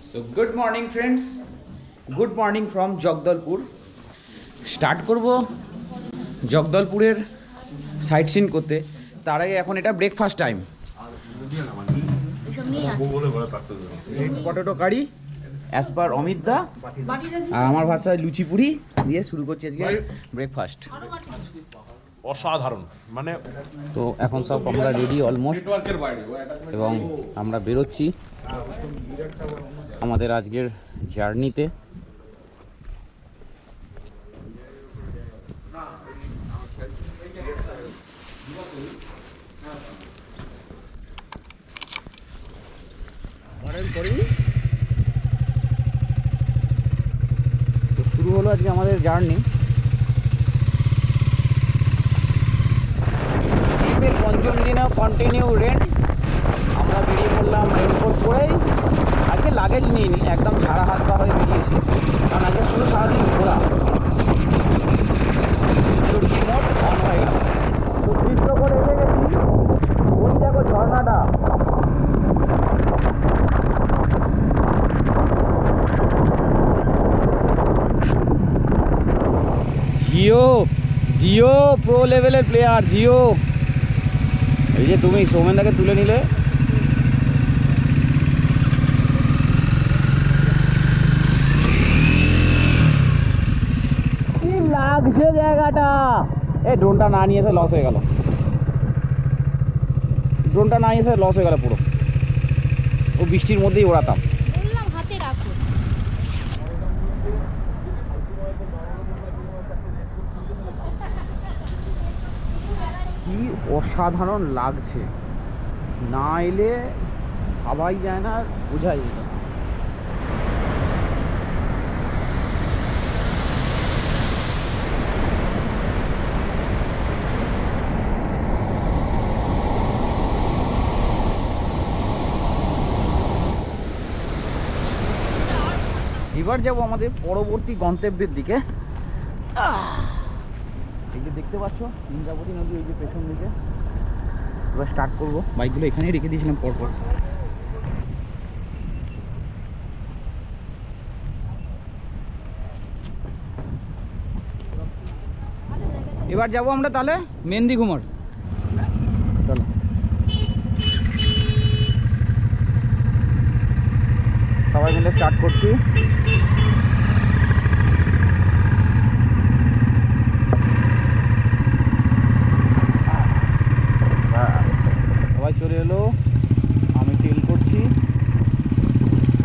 So good morning friends, good morning from Jagdalpur. Start করব জগদলপুরের site scene করতে। তার আগে এখন এটা ব্রেকফাস্ট টাইম। রেড পটেটো কারি অ্যাজ পার অমিত দা, আর আমার ভাষায় লুচি পুরি দিয়ে শুরু করছি আজকে ব্রেকফাস্ট। অসাধারণ মানে। তো এখন সব আমরা রেডি অলমোস্ট, এবং আমরা বেরোচ্ছি আমাদের আজকের জার্নিতে। তো শুরু হলো আজকে আমাদের জার্নি। পঞ্চম দিনেও কন্টিনিউ রেন। আমরা বেরিয়ে পড়লাম রেনকোট পরেই। আজকে লাগেজ নিইনি, একদম ঝাড়া হাত পা হয়ে বেরিয়েছি, কারণ আজকে শুধু সারাদিন ঘোরা। সূর্যি মোট অন হয়ে গেল। তো দৃশ্য করে এসে গেছি, ওই দেখো ঝর্ণাটা। জিও জিও প্রো লেভেলের প্লেয়ার জিও। এই যে তুমি সৌমেনদাকে তুলে নিলে। কি লাগছে জায়গাটা। এই ড্রোনটা না নিয়ে এসে লস হয়ে গেল, ড্রোনটা না এসে লস হয়ে গেল পুরো। ও বৃষ্টির মধ্যেই ওড়াতাম। কি অসাধারণ লাগছে, না এলে ভাবাই যায় না, বোঝাই যায় না। এবার যাবো আমাদের পরবর্তী গন্তব্যের দিকে। এই যে দেখতে পাচ্ছ ইন্দ্রাবতী নদী, ওই যে পেছন দিকে। এবার স্টার্ট করবো। বাইকগুলো এখানেই রেখে দিয়েছিলাম পরপর। এবার যাবো আমরা তাহলে মেহেন্দি ঘুমার। চলো সবাই মিলে স্টার্ট করছি। সবাই চলে এলো, আমি টেল করছি।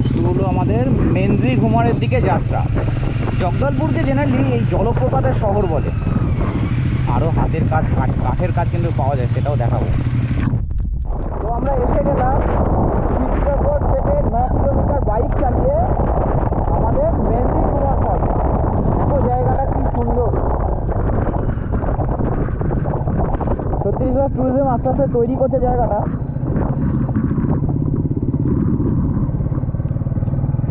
শুরু হলো আমাদের মেহেন্দি ঘুমারের দিকে যাত্রা। জগদলপুরকে জেনারেলি এই জলপ্রপাতের শহর বলে। আরও হাতের কাজ, কাঠের কাজ কিন্তু পাওয়া যায়, সেটাও দেখাবো। তো আমরা এসে গেলাম চিত্রকোট থেকে 9 কিলোমিটার বাইক চালিয়ে আমাদের মেহেন্দি ঘুমার ফল। দেখো জায়গাটা কি সুন্দর। সত্যি সব ট্যুরিজম আস্তে আস্তে তৈরি করছে জায়গাটা।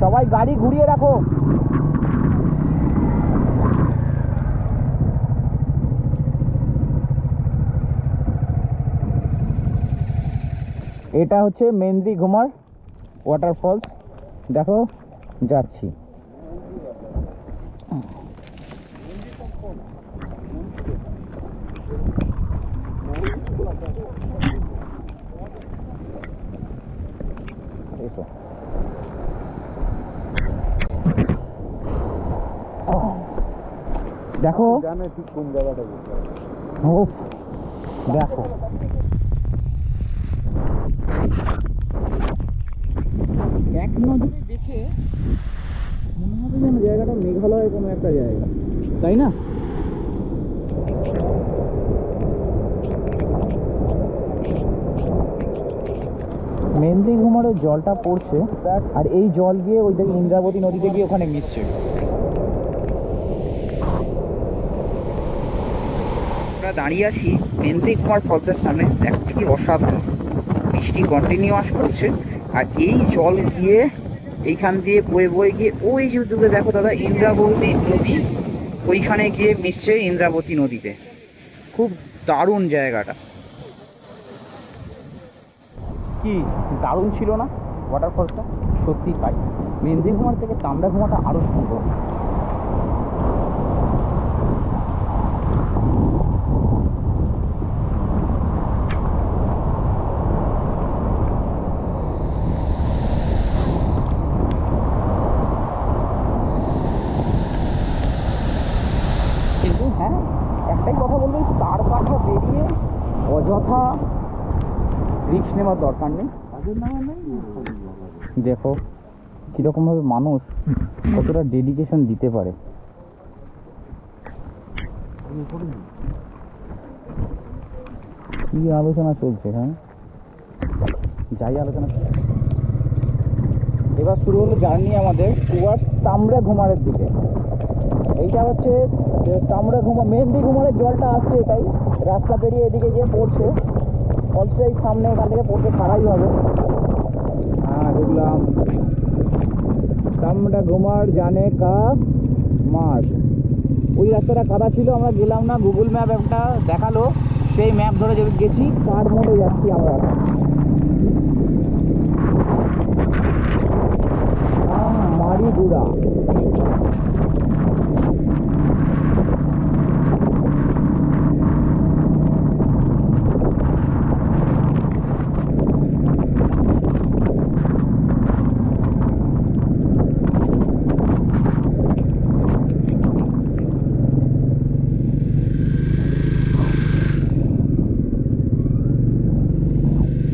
সবাই গাড়ি ঘুরিয়ে রাখো। এটা হচ্ছে মেহেন্দি ঘুমার ওয়াটারফলস। দেখো যাচ্ছি। দেখো জানে ঠিক কোন জায়গাটা। ও দেখো এক নজরে দেখে মনে হবে যেন জায়গাটা মেঘালয়ের কোনো একটা জায়গা, তাই না? মেহেন্দি ঘুমারের জলটা পড়ছে, আর এই জল গিয়ে ওই দিকে ইন্দ্রাবতী নদীতে গিয়ে ওখানে মিশছে। আমরা দাঁড়িয়ে আছি মেহেন্দি ঘুমার ফলসের সামনে। দেখো কি অসাধারণ, বৃষ্টি কন্টিনিউয়াস পড়ছে, আর এই জল গিয়ে এইখান দিয়ে বয়ে বয়ে গিয়ে ওই যে দূরে দেখো দাদা ইন্দ্রাবতী নদী, ওইখানে গিয়ে মিশছে ইন্দ্রাবতী নদীতে। খুব দারুণ জায়গাটা। কি দারুণ ছিল না ওয়াটারফলটা? সত্যি তাই। মেহেন্দি ঘুমার থেকে তামড়া ঘুমাটা আরো সুন্দর। কিন্তু হ্যাঁ, একটাই কথা বলবো, তার পাঠা বেরিয়ে অযথা রিস্ক নেওয়ার দরকার নেই। দেখো কীরকমভাবে মানুষ কতটা ডেডিকেশন দিতে পারে। কি আলোচনা চলছে, হ্যাঁ যাই আলোচনা। এবার শুরু হলো জার্নি আমাদের টুয়ার্ডস তামড়া ঘুমারের দিকে। এইটা হচ্ছে তামড়া ঘুমা, মেহেন্দি ঘুমারের জলটা আসছে, তাই রাস্তা পেরিয়ে এদিকে গিয়ে পড়ছে। অলসেই সামনে এখান থেকে পড়তে ছাড়াই হবে। হ্যাঁ ঢুকলাম তামড়া ঘুমার জানে কা মাঠ। ওই রাস্তাটা কাদা ছিল, আমরা গেলাম না। গুগল ম্যাপ একটা দেখালো, সেই ম্যাপ ধরে যদি গেছি, কার মোড়ে যাচ্ছি আমরা। মারিগুড়া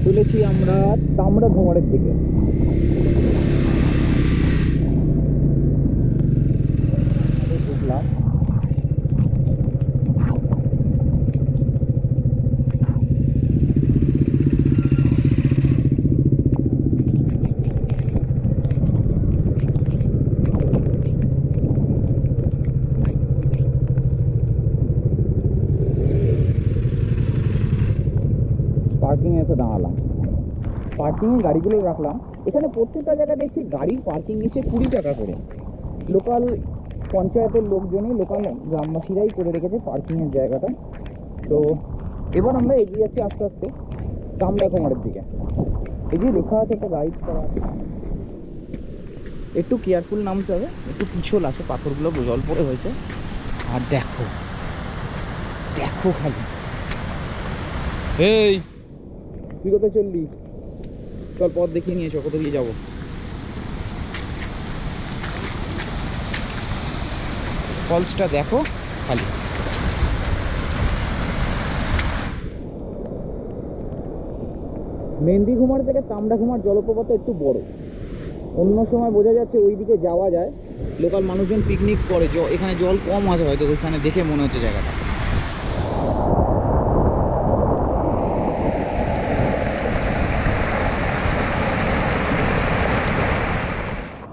চলেছি আমরা তামড়া ঘুমারের দিকে। ঢুকলাম। পার্কিংয়ে এসে দাঁড়ালাম, পার্কিংয়ে গাড়িগুলো রাখলাম। এখানে প্রত্যেকটা জায়গায় দেখছি গাড়ির পার্কিং নিচ্ছে 20 টাকা করে। লোকাল পঞ্চায়েতের লোকজনই, লোকাল গ্রামবাসীরাই করে রেখেছে পার্কিংয়ের জায়গাটা। তো এবার আমরা এগিয়ে যাচ্ছি আস্তে আস্তে তামড়া ঘুমারের দিকে। এই যে লেখা আছে, একটা গাইড করা আছে, একটু কেয়ারফুল নামতে হবে, একটু পিছল আছে, পাথরগুলো জল পড়ে হয়েছে। আর দেখো দেখো খালি, এই তুই কোথায় চললি? চল পথ দেখিয়ে নিয়েছো, কত দিয়ে যাবো। ফলসটা দেখো খালি। মেহেন্দি ঘুমার থেকে তামড়া ঘুমার জলপ্রপাত একটু বড়। অন্য সময় বোঝা যাচ্ছে ওই দিকে যাওয়া যায়, লোকাল মানুষজন পিকনিক করে, এখানে জল কম আছে হয়তো, ওইখানে দেখে মনে হচ্ছে জায়গাটা।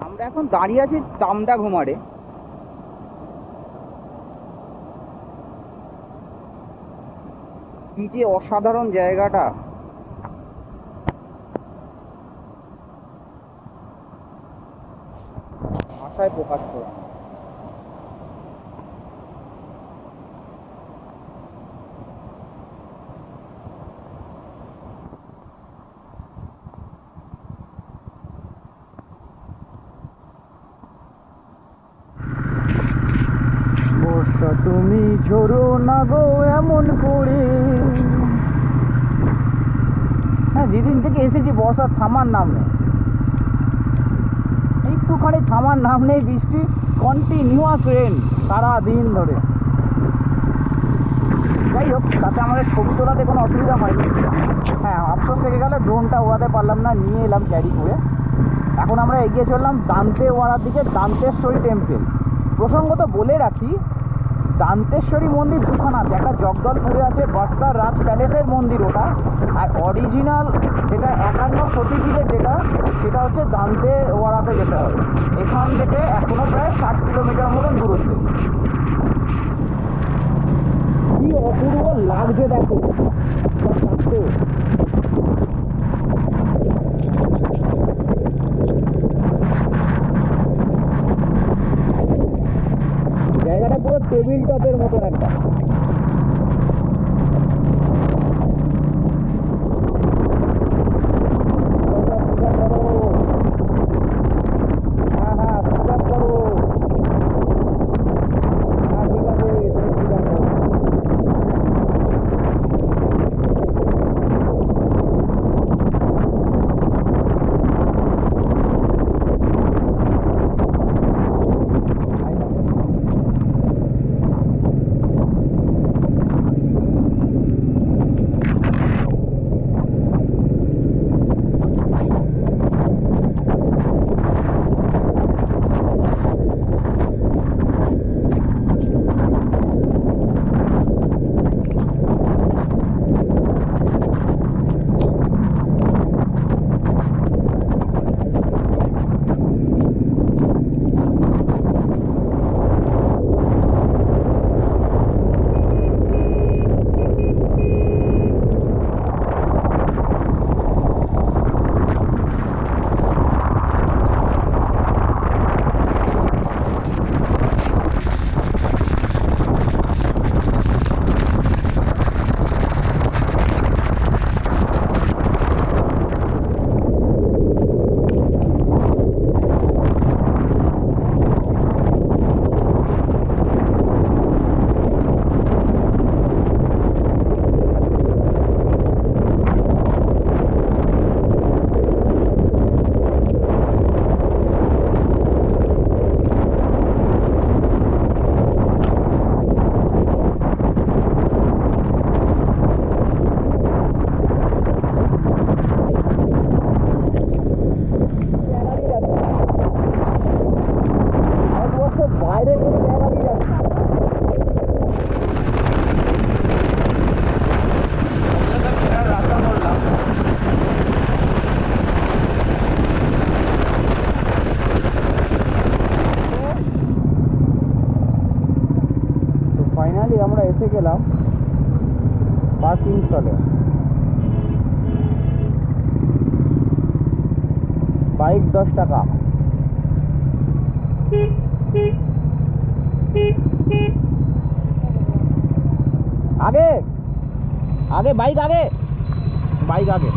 আমরা এখন দাঁড়িয়ে আছি তামড়া ঘুমারে। কি যে অসাধারণ জায়গাটা, ভাষায় প্রকাশ করা। বর্ষা তুমি ঝরো না গো এমন করে। হ্যাঁ, যেদিন থেকে এসেছি বর্ষা থামার নাম নেই, একটুখানি থামার নাম নেই। বৃষ্টি কন্টিনিউয়াস রেন সারাদিন ধরে। যাই হোক, তাতে আমাদের ছবি তোলাতে কোনো অসুবিধা হয়নি। হ্যাঁ, আফসোস থেকে গেলে ড্রোনটা ওড়াতে পারলাম না, নিয়ে এলাম ক্যারি করে। এখন আমরা এগিয়ে চললাম দান্তেওয়াড়ার দিকে, দান্তেশ্বরী টেম্পল। প্রসঙ্গত বলে রাখি, দান্তেশ্বরী মন্দির দুখানা আছে, একটা জগদলপুরে আছে, বস্তার রাজ প্যালেসের মন্দির ওটা, আর অরিজিনাল যেটা 51 সতীপীঠের যেটা, সেটা হচ্ছে দান্তেওয়াড়াতে যেতে হবে। এখান থেকে এখনো প্রায় 60 কিলোমিটার মতন দূরত্বে। কি অপূর্ব লাগছে দেখো, জায়গাটা পুরো টেবিল টপের মতন একটা। এসে গেলাম পার্কিং স্থলে। বাইক 10 টাকা। आगे आगे बाइक आगे बाइक आगे।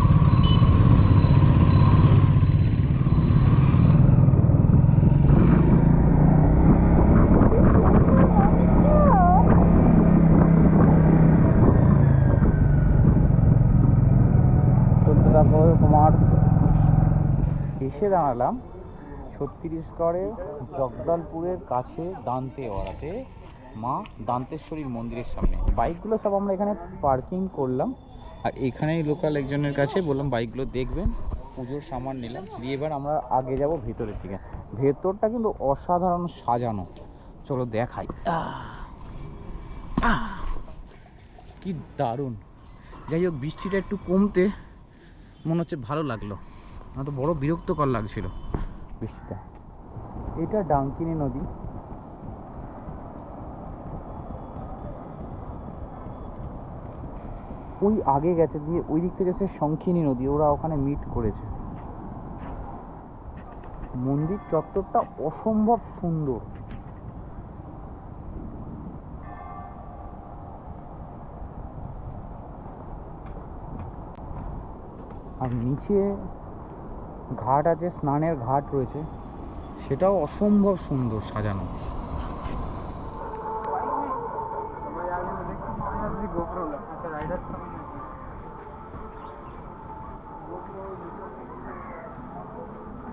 চলতে থাকো। তোমার এসে দাঁড়ালাম ছত্তিশগড়ের জগদলপুরের কাছে দান্তেওয়াড়াতে মা দান্তেশ্বরীর মন্দিরের সামনে। বাইকগুলো সব আমরা এখানে পার্কিং করলাম, আর এখানেই লোকাল একজনের কাছে বললাম বাইকগুলো দেখবেন, পুজোর সামান নিলাম, দিয়ে এবার আমরা আগে যাব ভেতরের দিকে। ভেতরটা কিন্তু অসাধারণ সাজানো, চলো দেখাই। কি দারুণ। যাই হোক, বৃষ্টিটা একটু কমতে মনে হচ্ছে ভালো লাগলো, না তো বড় বিরক্তকর লাগছিল বৃষ্টিটা। এটা ডাঙ্কিনী নদী। ওই আগে গেছে দিয়ে ওই দিক থেকে গেছে শঙ্খিনী নদী, ওরা ওখানে মিট করেছে। মন্দির চত্বরটা অসম্ভব সুন্দর। আর নিচে ঘাট আছে, স্নানের ঘাট রয়েছে, সেটাও অসম্ভব সুন্দর সাজানো।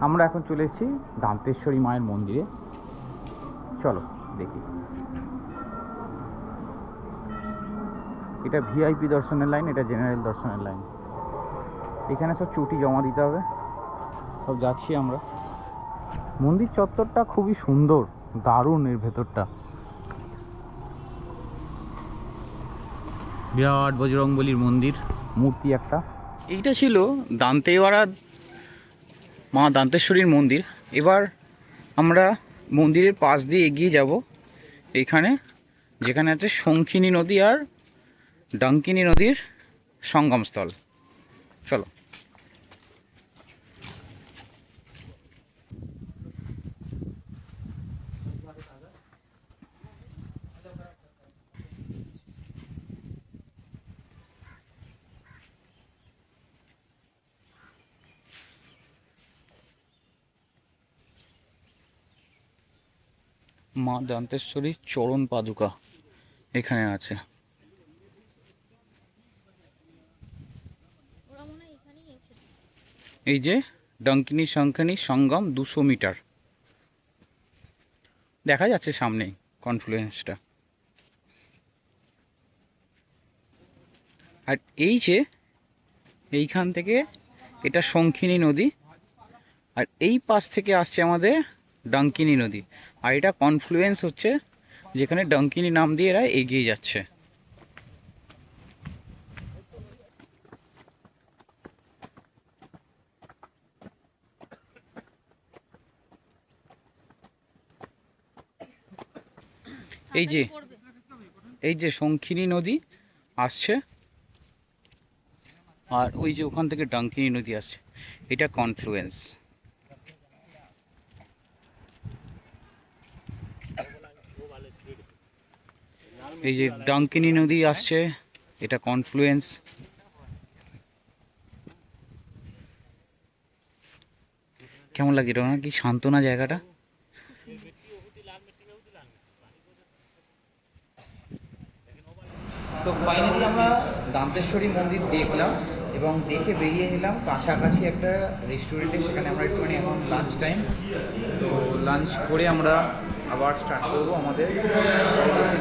আমরা এখন চলে এসেছি দান্তেশ্বরী মায়ের মন্দিরে, চলো দেখি। এটা ভিআইপি দর্শনের লাইন, এটা জেনারেল দর্শনের লাইন। এখানে সব চুটি জমা দিতে হবে, সব যাচ্ছি আমরা। মন্দির চত্বরটা খুবই সুন্দর, দারুণ। এর ভেতরটা বিরাট বজরংবলীর মন্দির, মূর্তি একটা। এইটা ছিল দান্তেওয়াড়ার মা দান্তেশ্বরীর মন্দির। এবার আমরা মন্দিরের পাশ দিয়ে এগিয়ে যাব এইখানে, যেখানে আছে শঙ্খিনী নদী আর ডাঙ্কিনী নদীর সঙ্গমস্থল। চলো। মা দান্তেশ্বরীর চরণ পাদুকা এখানে আছে। এই যে ডাঙ্কিনী শঙ্খিনী সঙ্গম 200 মিটার দেখা যাচ্ছে সামনেই কনফ্লুয়েন্সটা। আর এই যে এইখান থেকে এটা শঙ্খিনী নদী, আর এই পাশ থেকে আসছে আমাদের ডাঙ্কিনী নদী, আর এটা কনফ্লুয়েন্স হচ্ছে যেখানে ডাঙ্কিনী নাম দিয়ে এরা এগিয়ে যাচ্ছে। এই যে শঙ্খিনী নদী আসছে, আর ওই যে ওখান থেকে ডাঙ্কিনী নদী আসছে, এটা কনফ্লুয়েন্স। এই যে ডাঙ্কিনী নদী আসছে, এটা কনফ্লুয়েন্স। কেমন লাগে এটা, কি শান্ত না জায়গাটা? তো ফাইনালি আমরা দান্তেশ্বরী মন্দির দেখলাম এবং দেখে বেরিয়ে এলাম কাছাকাছি একটা রেস্টুরেন্টে। সেখানে আমরা একটুখানি এখন লাঞ্চ টাইম, তো লাঞ্চ করে আমরা আবার স্টার্ট করবো আমাদের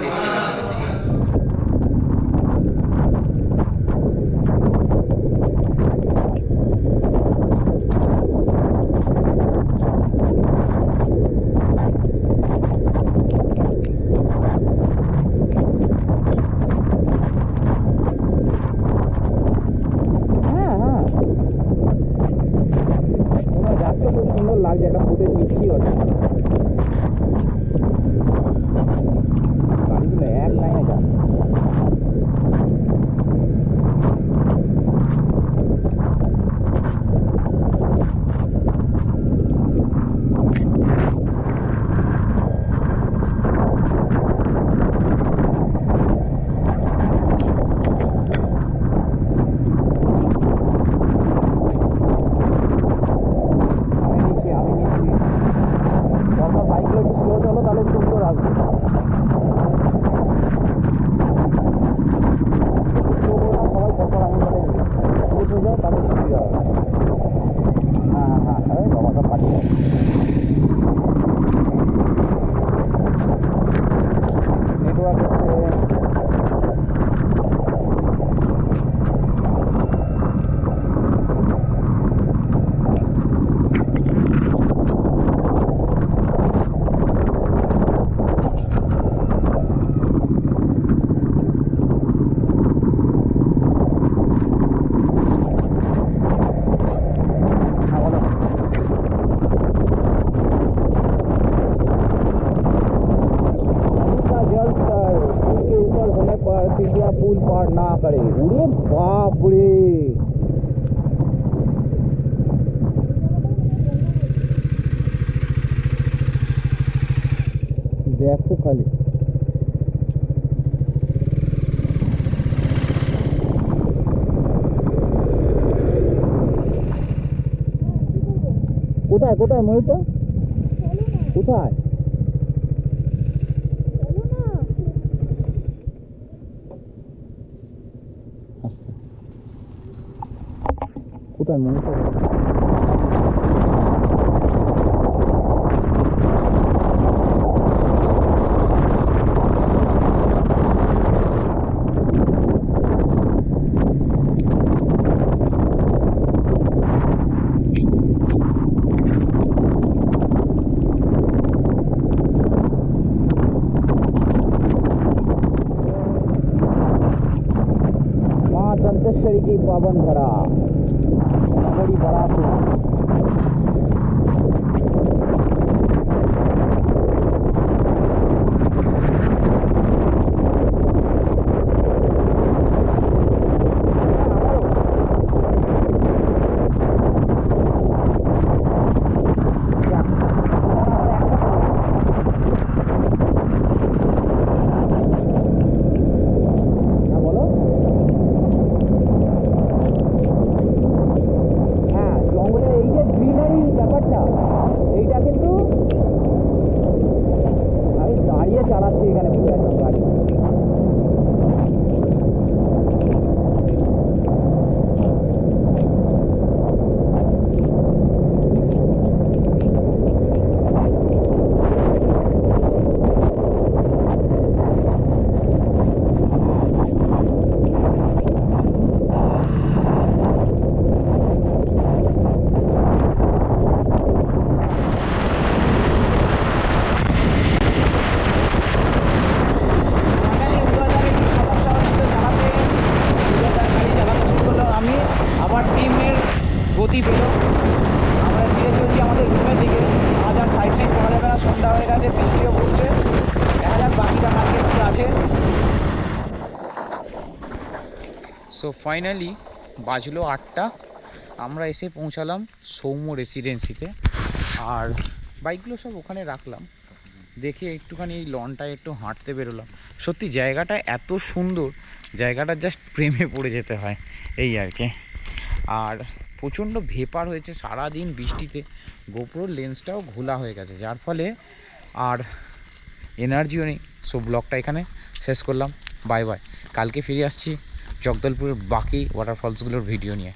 ডেস্টিনেশনের দিকে। লাগছে একটা ফুটেজ নিচ্ছি হচ্ছে, গাড়িগুলো এক লাইনে যাচ্ছে। ধাক্কা পাঠিয়ে নেটওয়ার্ক হচ্ছে पुल पार ना करे। अरे बाप रे, देखो खाली কোথায় কোথায় ময়ূরটা কোথায়? কোথায় ময়ূরটা? माँ दंतेश्वरी की पावन धरा बड़ी बड़ा চালাচ্ছি এখানে পুরো একদম গাড়ি। গতি পেল, আমরা ধীরে চলছি আমাদের রুমের দিকে। আজ আর সাইড সিট করা যাবে না, সন্ধ্যা হয়ে গেছে, বৃষ্টিও পড়ছে। দেখা যাক বাকিটা কালকে কী আছে। সো ফাইনালি বাজলো 8টা, আমরা এসে পৌঁছালাম সৌম্য রেসিডেন্সিতে। আর বাইকগুলো সব ওখানে রাখলাম, দেখে একটুখানি এই লনটায় একটু হাঁটতে বেরোলাম। সত্যি জায়গাটা এত সুন্দর, জায়গাটা জাস্ট প্রেমে পড়ে যেতে হয় এই আর কি। আর প্রচণ্ড ভেপার হয়েছে সারাদিন বৃষ্টিতে, গোপ্রোর লেন্সটাও ঘোলা হয়ে গেছে, যার ফলে আর এনার্জিও নেই। সো ব্লগটা এখানে শেষ করলাম, বাই বাই। কালকে ফিরে আসছি জগদলপুরের বাকি ওয়াটারফলসগুলোর ভিডিও নিয়ে।